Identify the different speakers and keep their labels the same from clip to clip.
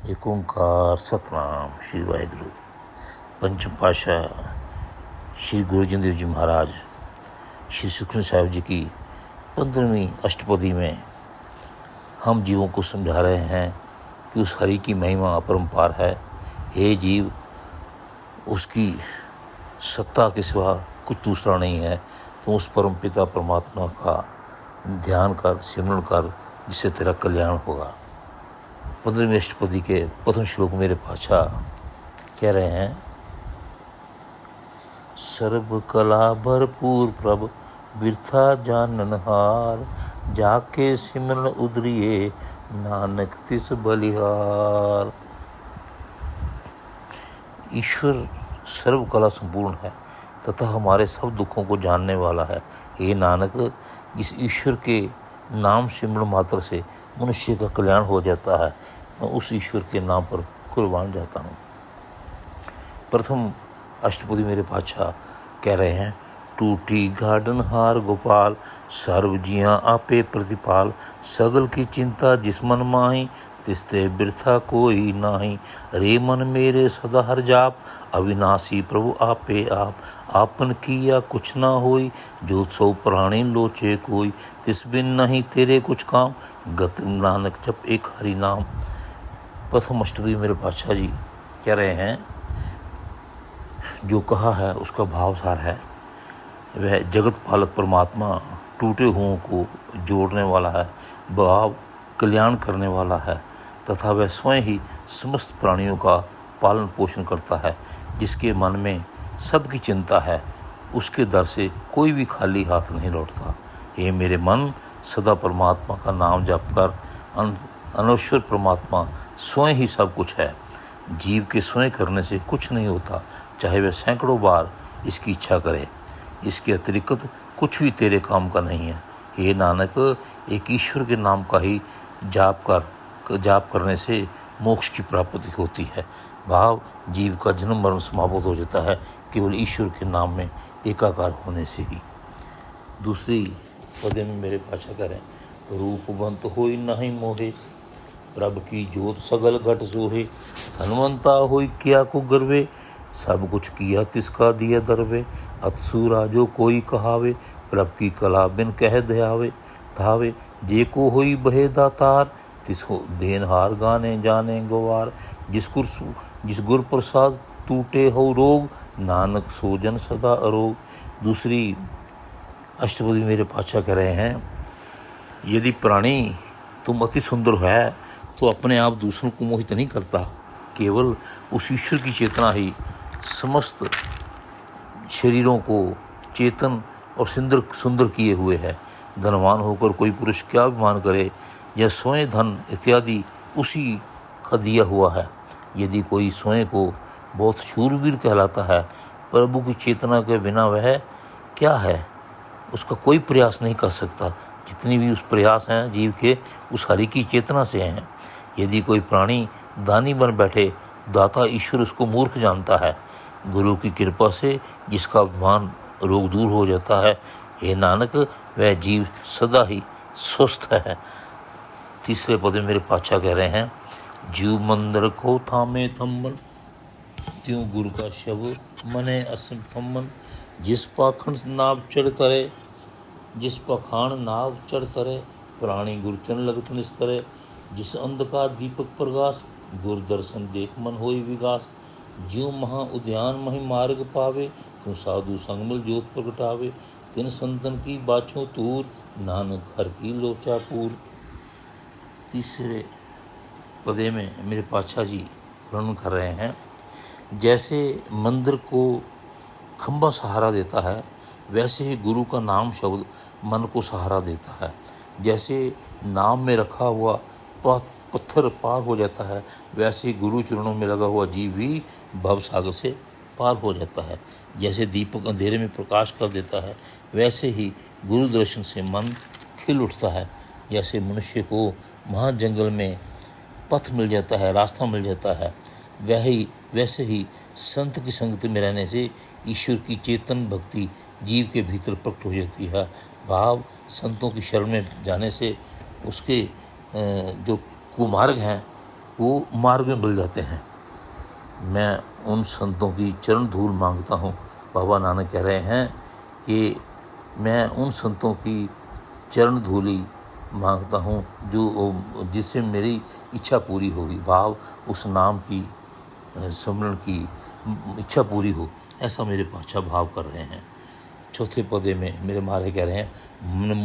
Speaker 1: एक ओंकार सतनाम श्री वाहिगुरु। पंचम पातशाह श्री गुरु अर्जन देव जी महाराज श्री सुखमनी साहिब जी की 15वीं अष्टपदी में हम जीवों को समझा रहे हैं कि उस हरि की महिमा अपरंपार है। हे जीव, उसकी सत्ता के सिवा कुछ दूसरा नहीं है। तो उस परम पिता परमात्मा का ध्यान कर, सिमरण कर, जिससे तेरा कल्याण होगा। 15वीं अष्टपदी के प्रथम श्लोक में मेरे पातशाह कह रहे हैं, सर्व कला भरपूर प्रभ बिरथा जाननहार, जाके सिमरन उदरिए नानक तिस बलिहार। ईश्वर सर्व कला संपूर्ण है तथा हमारे सब दुखों को जानने वाला है। हे नानक, इस ईश्वर के नाम सिमरण मात्र से मनुष्य का कल्याण हो जाता है। मैं उस ईश्वर के नाम पर कुर्बान जाता हूँ। प्रथम अष्टपदी मेरे पातशाह कह रहे हैं, टूटी गार्डन हार गोपाल, सर्व जिया आपे प्रतिपाल, सगल की चिंता जिस मन माही, तिस्ते बिरथा कोई नाही। रे मन मेरे सदा हर जाप, अविनाशी प्रभु आपे आप, आपन किया कुछ ना होई, जो सो प्राणी लोचे कोई, तिस बिन नहीं तेरे कुछ काम, गत नानक जप एक हरि नाम। प्रथम अष्टपदी मेरे पातशाह जी कह रहे हैं, जो कहा है उसका भाव सार है। वह जगत पालक परमात्मा टूटे हुओं को जोड़ने वाला है, भाव कल्याण करने वाला है तथा वह स्वयं ही समस्त प्राणियों का पालन पोषण करता है। जिसके मन में सबकी चिंता है, उसके दर से कोई भी खाली हाथ नहीं लौटता। हे मेरे मन, सदा परमात्मा का नाम जप कर। अनश्वर परमात्मा स्वयं ही सब कुछ है। जीव के स्वयं करने से कुछ नहीं होता, चाहे वह सैकड़ों बार इसकी इच्छा करे। इसके अतिरिक्त कुछ भी तेरे काम का नहीं है। हे नानक, एक ईश्वर के नाम का ही जाप करने से मोक्ष की प्राप्ति होती है। भाव जीव का जन्म मरण समाप्त हो जाता है केवल ईश्वर के नाम में एकाकार होने से ही। दूसरी पदे में मेरे पातशाह कह रहे हैं, रूपवंत होई नहीं मोहे, प्रभ की जोत सगल घट सोहे, धनवंता होई क्या को गर्वे, सब कुछ किया तिसका दिया दरवे, अतसुरा जो कोई कहावे, प्रभ की कला बिन कह दयावे, धावे जे को होई बहे दातार, तिसको देनहार गाने जाने गवार, जिस गुर प्रसाद टूटे हो रोग, नानक सोजन सदा अरोग। दूसरी अष्टपदी मेरे पातशाह कह रहे हैं, यदि प्राणी तुम अति सुंदर है तो अपने आप दूसरों को मोहित नहीं करता। केवल उस ईश्वर की चेतना ही समस्त शरीरों को चेतन और सुंदर किए हुए है। धनवान होकर कोई पुरुष क्या अभिमान करे, यह स्वयं धन इत्यादि उसी का दिया हुआ है। यदि कोई स्वयं को बहुत शूरवीर कहलाता है, प्रभु की चेतना के बिना वह क्या है, उसका कोई प्रयास नहीं कर सकता। जितनी भी उस प्रयास हैं जीव के, उस हरि की चेतना से हैं। यदि कोई प्राणी दानी बन बैठे, दाता ईश्वर उसको मूर्ख जानता है। गुरु की कृपा से जिसका अभिमान रोग दूर हो जाता है, हे नानक, वह जीव सदा ही स्वस्थ है। तीसरे पद में मेरे पातशाह कह रहे हैं, जीव मंदिर को थामे थम्मन, त्यों गुरु का शव मने असमन, जिस पाखंड नाव चढ़ तरे, जिस पखान नाव चढ़ तरे, प्राणी गुरचन लगत निस्तरे, जिस अंधकार दीपक प्रकाश, गुर दर्शन देख मन होई विकास, ज्यों महा उद्यान मही मार्ग पावे, क्यों साधु संग मिल ज्योत प्रगटावे, तिन संतन की बाछों तूर, नानक हर की लोचा पूर। तीसरे पदे में मेरे पातशाह जी वर्णन कर रहे हैं, जैसे मंदिर को खंभा सहारा देता है, वैसे ही गुरु का नाम शब्द मन को सहारा देता है। जैसे नाम में रखा हुआ पत्थर पार हो जाता है, वैसे ही गुरु चरणों में लगा हुआ जीव भी भव सागर से पार हो जाता है। जैसे दीपक अंधेरे में प्रकाश कर देता है, वैसे ही गुरु दर्शन से मन खिल उठता है। जैसे मनुष्य को महाजंगल में पथ मिल जाता है, रास्ता मिल जाता है, वैसे ही संत की संगति में रहने से ईश्वर की चेतन भक्ति जीव के भीतर प्रकट हो जाती है। भाव संतों की शरण में जाने से उसके जो कुमार्ग हैं वो मार्ग में मिल जाते हैं। मैं उन संतों की चरण धूल मांगता हूँ। बाबा नानक कह रहे हैं कि मैं उन संतों की चरण धूली मांगता हूँ जो जिससे मेरी इच्छा पूरी होगी। भाव उस नाम की स्मरण की इच्छा पूरी हो, ऐसा मेरे पातशाह भाव कर रहे हैं। चौथे पदे में मेरे महाराज कह रहे हैं,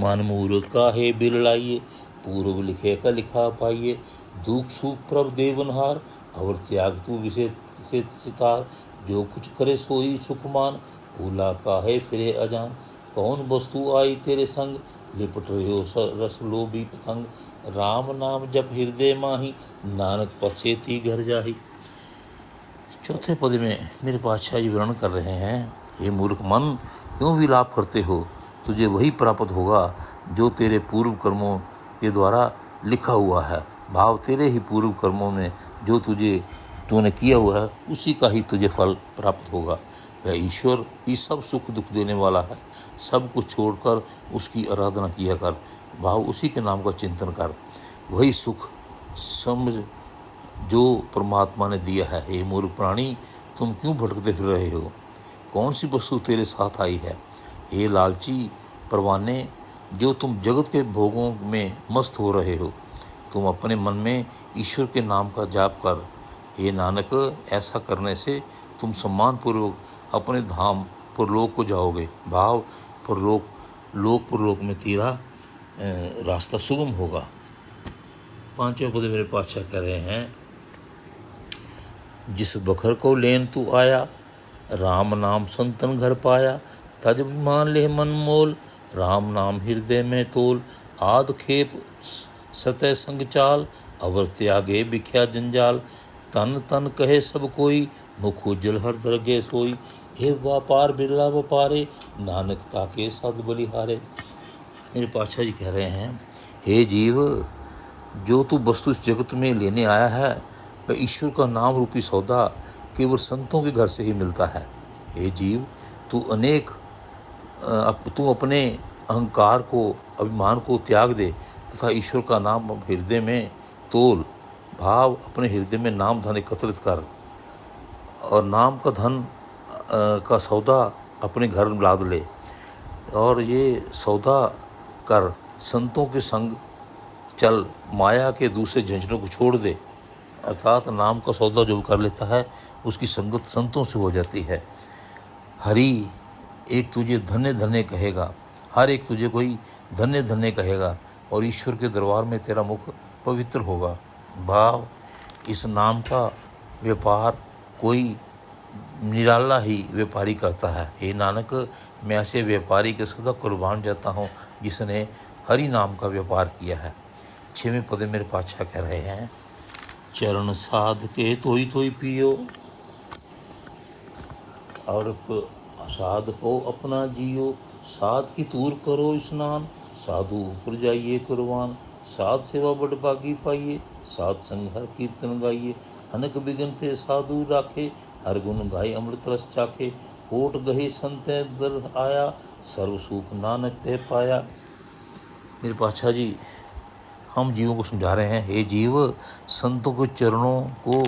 Speaker 1: मन मूर्ख काहे बिरलाइए, पूर्व लिखे का लिखा पाइए, दुख सुख प्रभ देवनहार, और त्याग तू विषय से सितार, जो कुछ करे सोई सुखमान, भूला काहे फिरे अजान, कौन वस्तु आई तेरे संग, लिपट रहे रस लोभी पतंग, राम नाम जप हृदय माही, नानक पछेती घर जाही। चौथे पद में मेरे पातशाह जी वर्णन कर रहे हैं, हे मूर्ख मन, क्यों विलाप करते हो, तुझे वही प्राप्त होगा जो तेरे पूर्व कर्मों के द्वारा लिखा हुआ है। भाव तेरे ही पूर्व कर्मों में जो तूने किया हुआ है उसी का ही तुझे फल प्राप्त होगा। वह ईश्वर ही सब सुख दुख देने वाला है। सब कुछ छोड़कर उसकी आराधना किया कर। भाव उसी के नाम का चिंतन कर, वही सुख समझ जो परमात्मा ने दिया है। हे मूर्ख प्राणी, तुम क्यों भटकते फिर रहे हो, कौन सी वस्तु तेरे साथ आई है। हे लालची परवाने, जो तुम जगत के भोगों में मस्त हो रहे हो, तुम अपने मन में ईश्वर के नाम का जाप कर। हे नानक, ऐसा करने से तुम सम्मानपूर्वक अपने धाम परलोक को जाओगे। भाव परलोक में तेरा रास्ता सुगम होगा। पांचवें पद मेरे पातशाह कह रहे हैं, जिस बखर को लेन तू आया, राम नाम संतन घर पाया, तज मान ले मन मोल, राम नाम हृदय में तोल, आद खेप सतह संग चाल, अवर त्यागे बिख्या जंजाल, तन तन कहे सब कोई, मुख उज्जल हर दरगे सोई, हे व्यापार बिरला व्यापारे, नानक ताके सद बलिहारे। मेरे पातशाह जी कह रहे हैं, हे जीव, जो तू वस्तु इस जगत में लेने आया है वह ईश्वर का नाम रूपी सौदा केवल संतों के घर से ही मिलता है। हे जीव, तू अपने अहंकार को, अभिमान को त्याग दे तथा ईश्वर का नाम हृदय में तोल। भाव अपने हृदय में नाम धन एकत्रित कर और नाम का धन का सौदा अपने घर में लाद ले, और ये सौदा कर संतों के संग चल, माया के दूसरे झंझटों को छोड़ दे। अर्थात नाम का सौदा जो कर लेता है उसकी संगत संतों से हो जाती है। हरि एक तुझे धन्य धन्य कहेगा, हर एक तुझे कोई धन्य धन्य कहेगा, और ईश्वर के दरबार में तेरा मुख पवित्र होगा। भाव इस नाम का व्यापार कोई निराला ही व्यापारी करता है। हे नानक, मैं ऐसे व्यापारी के सदा कुर्बान जाता हूँ जिसने हरि नाम का व्यापार किया है। छवें पद मेरे पातशाह कह रहे हैं, चरण साध के तोई पियो, और साध हो अपना जियो, साध की तूर करो स्नान, साधु ऊपर जाइए कुर्बान, साध सेवा बड़ भागी पाइए, साध संग हर कीर्तन गाइए, अनक बिघन ते साधु राखे, हर गुण गाय अमृत रस चाखे, कोट गहे संत दर आया, सर्व सुख नानक ते पाया। मेरे पातशाह जी हम जीवों को समझा रहे हैं, हे जीव, संतों के चरणों को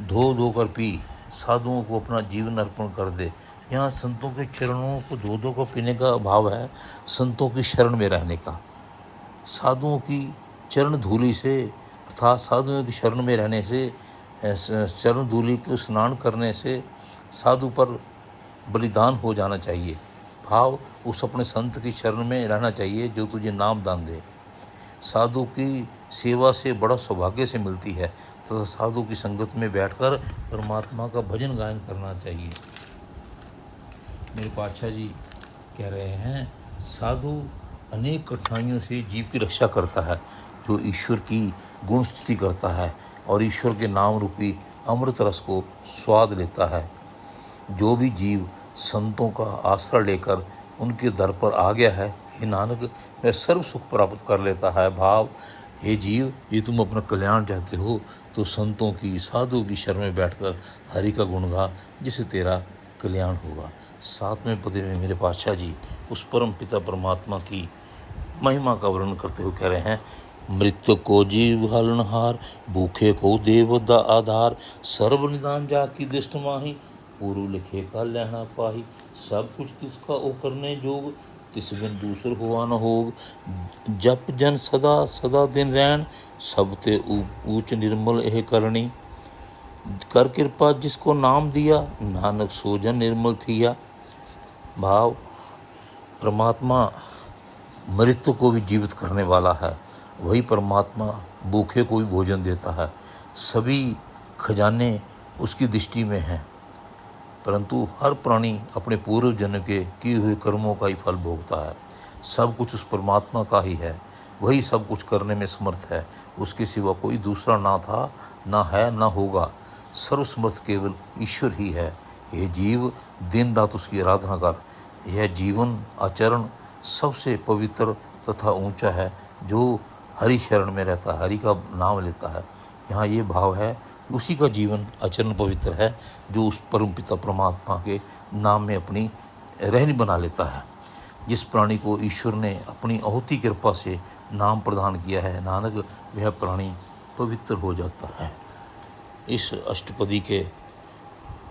Speaker 1: धो धो कर पी, साधुओं को अपना जीवन अर्पण कर दे। यहाँ संतों के चरणों को धो धो कर पीने का भाव है संतों की शरण में रहने का। साधुओं की चरण धूलि से अर्थात साधुओं की शरण में रहने से, चरण धूलि को स्नान करने से साधु पर बलिदान हो जाना चाहिए। भाव उस अपने संत की शरण में रहना चाहिए जो तुझे नाम दान दे। साधु की सेवा से बड़ा सौभाग्य से मिलती है तथा साधु की संगत में बैठकर परमात्मा का भजन गायन करना चाहिए। मेरे पातशाह जी कह रहे हैं, साधु अनेक कठिनाइयों से जीव की रक्षा करता है, जो ईश्वर की गुण स्तुति करता है और ईश्वर के नाम रूपी अमृत रस को स्वाद लेता है। जो भी जीव संतों का आश्रय लेकर उनके दर पर आ गया है, हे नानक, वह सर्व सुख प्राप्त कर लेता है। भाव हे जीव, ये तुम अपना कल्याण चाहते हो तो संतों की, साधुओं की शरण में बैठकर हरि का गुण गा, जिससे तेरा कल्याण होगा। सातवें पद में मेरे पातशाह जी उस परम पिता परमात्मा की महिमा का वर्णन करते हुए कह रहे हैं, मृत्यु को जीव हलनहार, भूखे को देव दा आधार। सर्व निदान जाकी दृष्ट माही, पूर्व लिखे का लहना पाही। सब कुछ तिसका ओ करने जोग, तिस बिन दूसर हुआ न होग। जप जन सदा सदा दिन रैन, सब ते ऊच निर्मल एह करणी। कर कृपा जिसको नाम दिया, नानक सोजन निर्मल थिया। भाव, परमात्मा मृत्यु को भी जीवित करने वाला है। वही परमात्मा भूखे को भी भोजन देता है। सभी खजाने उसकी दृष्टि में हैं, परंतु हर प्राणी अपने पूर्व जन्म के किए हुए कर्मों का ही फल भोगता है। सब कुछ उस परमात्मा का ही है, वही सब कुछ करने में समर्थ है। उसके सिवा कोई दूसरा ना था, ना है, ना होगा। सर्वसमर्थ केवल ईश्वर ही है। यह जीव दिन रात उसकी आराधना कर। यह जीवन आचरण सबसे पवित्र तथा ऊंचा है जो हरि शरण में रहता है, हरि का नाम लेता है। यहाँ ये भाव है, उसी का जीवन आचरण पवित्र है जो उस परम पिता परमात्मा के नाम में अपनी रहनी बना लेता है। जिस प्राणी को ईश्वर ने अपनी अहोती कृपा से नाम प्रदान किया है, नानक वह प्राणी पवित्र हो जाता है। इस अष्टपदी के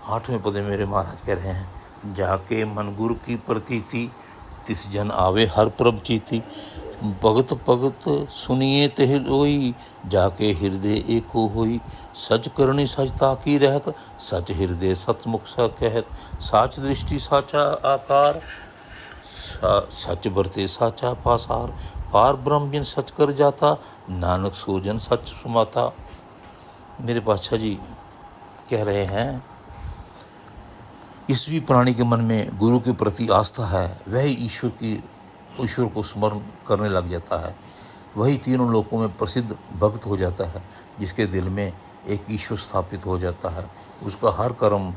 Speaker 1: 8वें पद में मेरे महाराज कह रहे हैं, जाके मन गुरु की प्रतीति, तिस जन आवे हर प्रभ चीति। भगत भगत सुनिए तेह लोई, जाके हृदय एको होई। सच करनी सच ताकी रहत, सच हृदय सतमुख सा कहत। साच दृष्टि साचा आकार, सच बरते साचा पासार। पार ब्रह्म बिन सच कर जाता, नानक सोजन सच सुमाता। मेरे पातशाह जी कह रहे हैं, इस भी प्राणी के मन में गुरु के प्रति आस्था है, वह ईश्वर को स्मरण करने लग जाता है। वही तीनों लोकों में प्रसिद्ध भक्त हो जाता है, जिसके दिल में एक ईश्वर स्थापित हो जाता है। उसका हर कर्म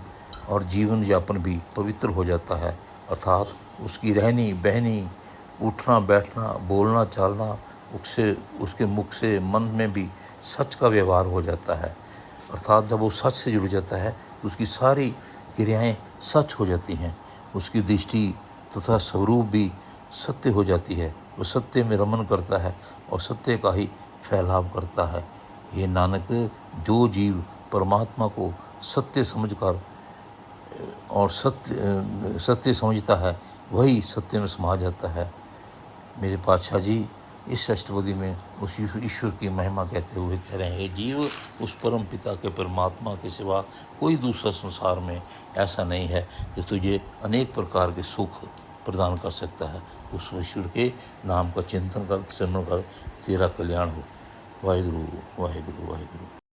Speaker 1: और जीवन यापन भी पवित्र हो जाता है, अर्थात उसकी रहनी बहनी, उठना बैठना, बोलना चालना, उसके मुख से मन में भी सच का व्यवहार हो जाता है। अर्थात जब वो सच से जुड़ जाता है तो उसकी सारी क्रियाएं सच हो जाती हैं। उसकी दृष्टि तथा स्वरूप भी सत्य हो जाती है। वो सत्य में रमन करता है और सत्य का ही फैलाव करता है। ये नानक, जो जीव परमात्मा को सत्य समझकर और सत्य समझता है, वही सत्य में समा जाता है। मेरे पातशाह जी इस अष्टपदी में उस ईश्वर की महिमा कहते हुए कह रहे हैं, ये जीव उस परम पिता के परमात्मा के सिवा कोई दूसरा संसार में ऐसा नहीं है जो तुझे अनेक प्रकार के सुख प्रदान कर सकता है। उस ईश्वर के नाम का चिंतन कर, स्मरण कर, तेरा कल्याण हो। वाहिगुरु वाहिगुरु वाहिगुरु।